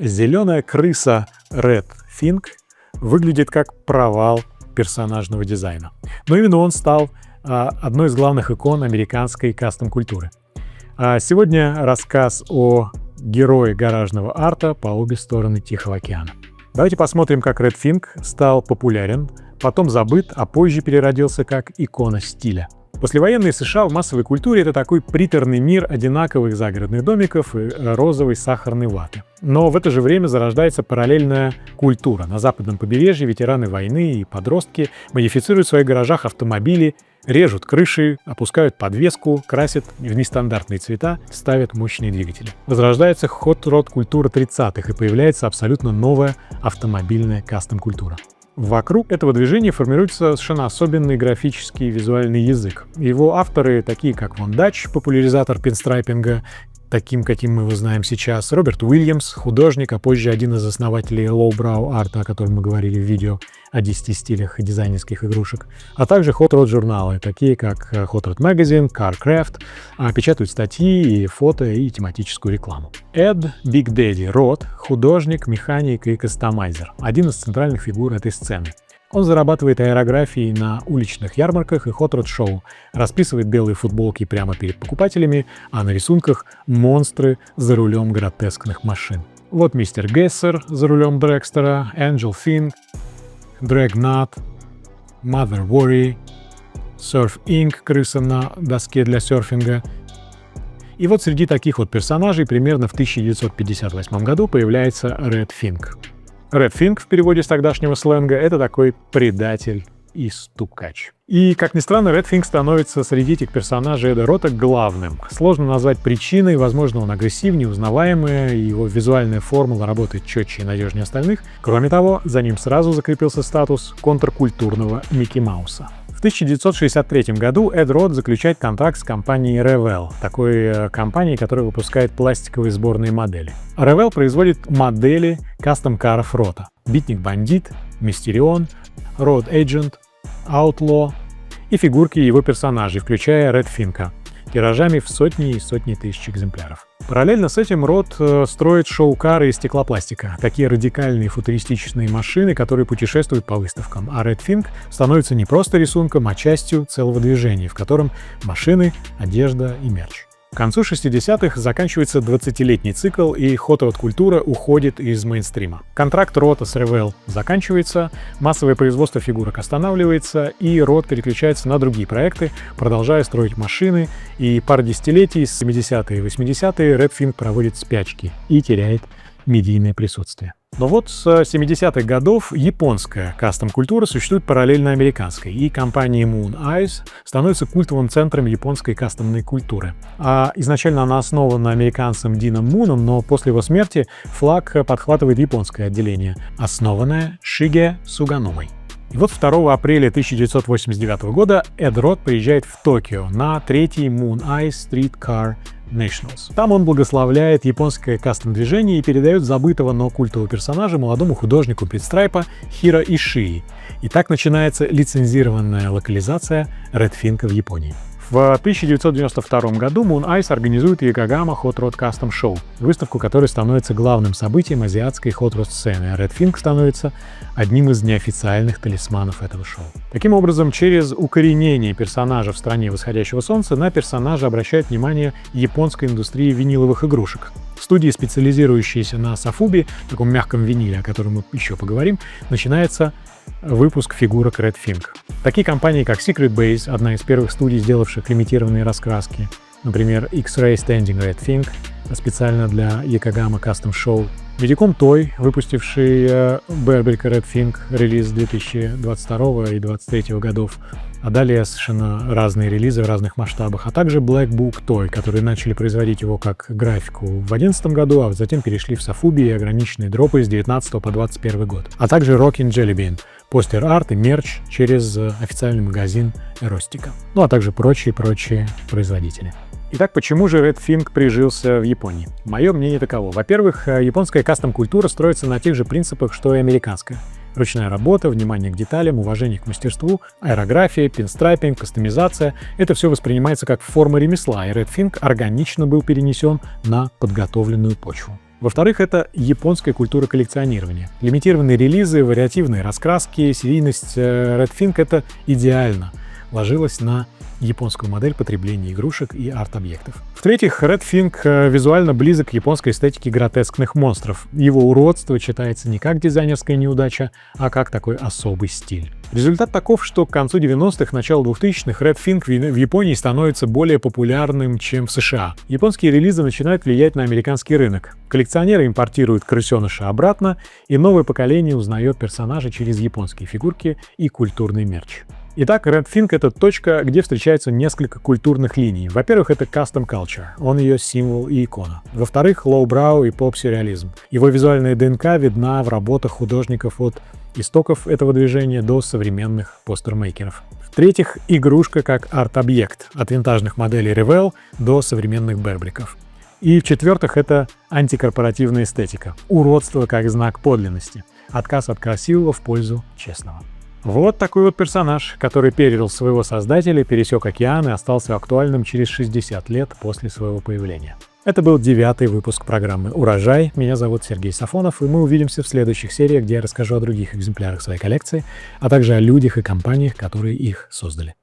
Зеленая крыса Red Fink выглядит как провал персонажного дизайна. Но именно он стал одной из главных икон американской кастом-культуры. Сегодня рассказ о герое гаражного арта по обе стороны Тихого океана. Давайте посмотрим, как Red Fink стал популярен, потом забыт, а позже переродился как икона стиля. Послевоенные США в массовой культуре — это такой приторный мир одинаковых загородных домиков и розовой сахарной ваты. Но в это же время зарождается параллельная культура. На западном побережье ветераны войны и подростки модифицируют в своих гаражах автомобили, режут крыши, опускают подвеску, красят в нестандартные цвета, ставят мощные двигатели. Возрождается хот-род культура 30-х и появляется абсолютно новая автомобильная кастом-культура. Вокруг этого движения формируется совершенно особенный графический и визуальный язык. Его авторы, такие как Вон Дач, популяризатор пинстрайпинга, таким, каким мы его знаем сейчас, Роберт Уильямс, художник, а позже один из основателей лоу-броу арта, о котором мы говорили в видео о 10 стилях дизайнерских игрушек, а также хот-род журналы, такие как Hot Rod Magazine, CarCraft, печатают статьи, и фото и тематическую рекламу. Эд Big Daddy Род — художник, механик и кастомайзер, один из центральных фигур этой сцены. Он зарабатывает аэрографией на уличных ярмарках и хот-род-шоу, расписывает белые футболки прямо перед покупателями, а на рисунках — монстры за рулем гротескных машин. Вот мистер Гессер за рулем Дрекстера, Angel Fink, Dreadnought, Mother Worry, Surf Inc. — крыса на доске для серфинга. И вот среди таких вот персонажей примерно в 1958 году появляется Red Fink. Red Fink в переводе с тогдашнего сленга — это такой предатель и стукач. И, как ни странно, Red Fink становится среди этих персонажей Эда Рота главным. Сложно назвать причиной, возможно, он агрессивнее, узнаваемый, и его визуальная формула работает четче и надежнее остальных. Кроме того, за ним сразу закрепился статус контркультурного Микки Мауса. В 1963 году Эд Рот заключает контракт с компанией Revell, такой компанией, которая выпускает пластиковые сборные модели. Revell производит модели кастом-каров Рота: Битник-бандит, Мистерион, Road Agent, Outlaw и фигурки его персонажей, включая Red Fink, тиражами в сотни и сотни тысяч экземпляров. Параллельно с этим Рот строит шоу-кары из стеклопластика, такие радикальные футуристичные машины, которые путешествуют по выставкам, а Red Fink становится не просто рисунком, а частью целого движения, в котором машины, одежда и мерч. К концу 60-х заканчивается 20-летний цикл, и хот-род-культура уходит из мейнстрима. Контракт Рота с Revell заканчивается, массовое производство фигурок останавливается, и Рот переключается на другие проекты, продолжая строить машины, и пару десятилетий, с 70-е и 80-е, Red Fink проводит спячки и теряет медийное присутствие. Но вот с 70-х годов японская кастом-культура существует параллельно американской, и компания Moon Eyes становится культовым центром японской кастомной культуры. Изначально она основана американцем Дином Муном, но после его смерти флаг подхватывает японское отделение, основанное Шиге Суганомой. И вот 2 апреля 1989 года Эд Рот приезжает в Токио на 3-й Moon Eyes Street Car Nationals. Там он благословляет японское кастом-движение и передает забытого, но культового персонажа молодому художнику пинстрайпа Хиро Ишии. И так начинается лицензированная локализация Red Fink в Японии. В 1992 году Moon Eyes организует Yokohama Hot Rod Custom Show, выставку, которая становится главным событием азиатской хот-род сцены, а Red Fink становится одним из неофициальных талисманов этого шоу. Таким образом, через укоренение персонажа в стране восходящего солнца на персонажа обращает внимание японская индустрия виниловых игрушек. Студии, специализирующиеся на софуби, таком мягком виниле, о котором мы еще поговорим, начинается выпуск фигурок Red Fink. Такие компании, как Secret Base, одна из первых студий, сделавших лимитированные раскраски, например, X-Ray Standing Red Fink, специально для Yokohama Custom Show, Medicom Toy, выпустивший Burberry Red Fink, релиз 2022 и 2023 годов, а далее совершенно разные релизы в разных масштабах, а также Black Book Toy, которые начали производить его как графику в 2011 году, а затем перешли в софуби и ограниченные дропы с 19 по 21 год, а также Rockin' Jelly Bean, постер-арт и мерч через официальный магазин Эростика, ну а также прочие производители. Итак, почему же Red Fink прижился в Японии? Мое мнение таково. Во-первых, японская кастом-культура строится на тех же принципах, что и американская. Ручная работа, внимание к деталям, уважение к мастерству, аэрография, пинстрайпинг, кастомизация — это все воспринимается как форма ремесла, и Red Fink органично был перенесен на подготовленную почву. Во-вторых, это японская культура коллекционирования. Лимитированные релизы, вариативные раскраски, серийность Red Fink — это идеально ложилось на японскую модель потребления игрушек и арт-объектов. В-третьих, Red Fink визуально близок к японской эстетике гротескных монстров. Его уродство читается не как дизайнерская неудача, а как такой особый стиль. Результат таков, что к концу 90-х, началу 2000-х Red Fink в Японии становится более популярным, чем в США. Японские релизы начинают влиять на американский рынок. Коллекционеры импортируют крысеныша обратно, и новое поколение узнает персонажа через японские фигурки и культурный мерч. Итак, Red Fink — это точка, где встречаются несколько культурных линий. Во-первых, это custom culture, он ее символ и икона. Во-вторых, lowbrow и поп-сюрреализм. Его визуальная ДНК видна в работах художников от истоков этого движения до современных постермейкеров. В-третьих, игрушка как арт-объект, от винтажных моделей Revell до современных бербриков. И в-четвертых, это антикорпоративная эстетика, уродство как знак подлинности, отказ от красивого в пользу честного. Вот такой вот персонаж, который пережил своего создателя, пересек океан и остался актуальным через 60 лет после своего появления. Это был 9-й выпуск программы «Урожай». Меня зовут Сергей Сафонов, и мы увидимся в следующих сериях, где я расскажу о других экземплярах своей коллекции, а также о людях и компаниях, которые их создали.